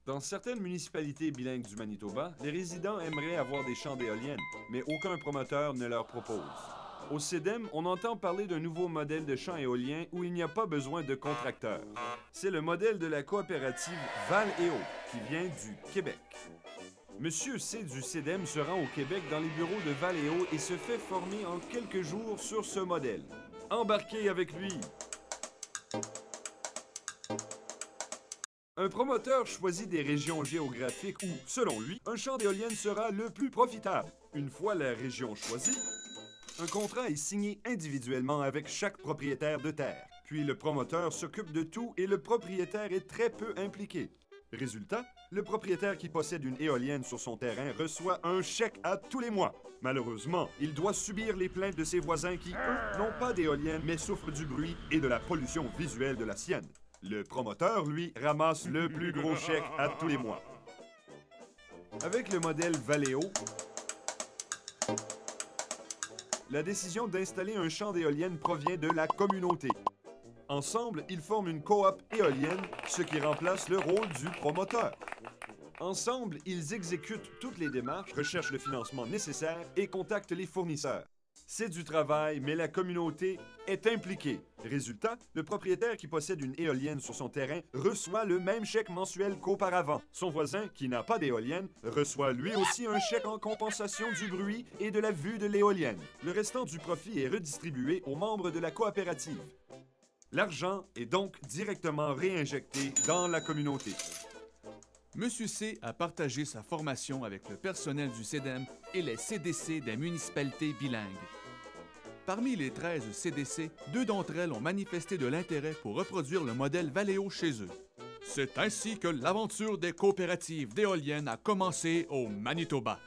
Dans certaines municipalités bilingues du Manitoba, les résidents aimeraient avoir des champs d'éoliennes, mais aucun promoteur ne leur propose. Au CEDEM, on entend parler d'un nouveau modèle de champ éolien où il n'y a pas besoin de contracteurs. C'est le modèle de la coopérative Val-Éo, qui vient du Québec. Monsieur C du CEDEM se rend au Québec dans les bureaux de Val-Éo et se fait former en quelques jours sur ce modèle. Embarquez avec lui! Un promoteur choisit des régions géographiques où, selon lui, un champ d'éoliennes sera le plus profitable. Une fois la région choisie, un contrat est signé individuellement avec chaque propriétaire de terre. Puis le promoteur s'occupe de tout et le propriétaire est très peu impliqué. Résultat, le propriétaire qui possède une éolienne sur son terrain reçoit un chèque à tous les mois. Malheureusement, il doit subir les plaintes de ses voisins qui, eux, n'ont pas d'éolienne mais souffrent du bruit et de la pollution visuelle de la sienne. Le promoteur, lui, ramasse le plus gros chèque à tous les mois. Avec le modèle Val-Éo, la décision d'installer un champ d'éoliennes provient de la communauté. Ensemble, ils forment une coop éolienne, ce qui remplace le rôle du promoteur. Ensemble, ils exécutent toutes les démarches, recherchent le financement nécessaire et contactent les fournisseurs. C'est du travail, mais la communauté est impliquée. Résultat, le propriétaire qui possède une éolienne sur son terrain reçoit le même chèque mensuel qu'auparavant. Son voisin, qui n'a pas d'éolienne, reçoit lui aussi un chèque en compensation du bruit et de la vue de l'éolienne. Le restant du profit est redistribué aux membres de la coopérative. L'argent est donc directement réinjecté dans la communauté. Monsieur C a partagé sa formation avec le personnel du CEDEM et les CDC des municipalités bilingues. Parmi les 13 CDC, 2 d'entre elles ont manifesté de l'intérêt pour reproduire le modèle Val-Éo chez eux. C'est ainsi que l'aventure des coopératives d'éoliennes a commencé au Manitoba.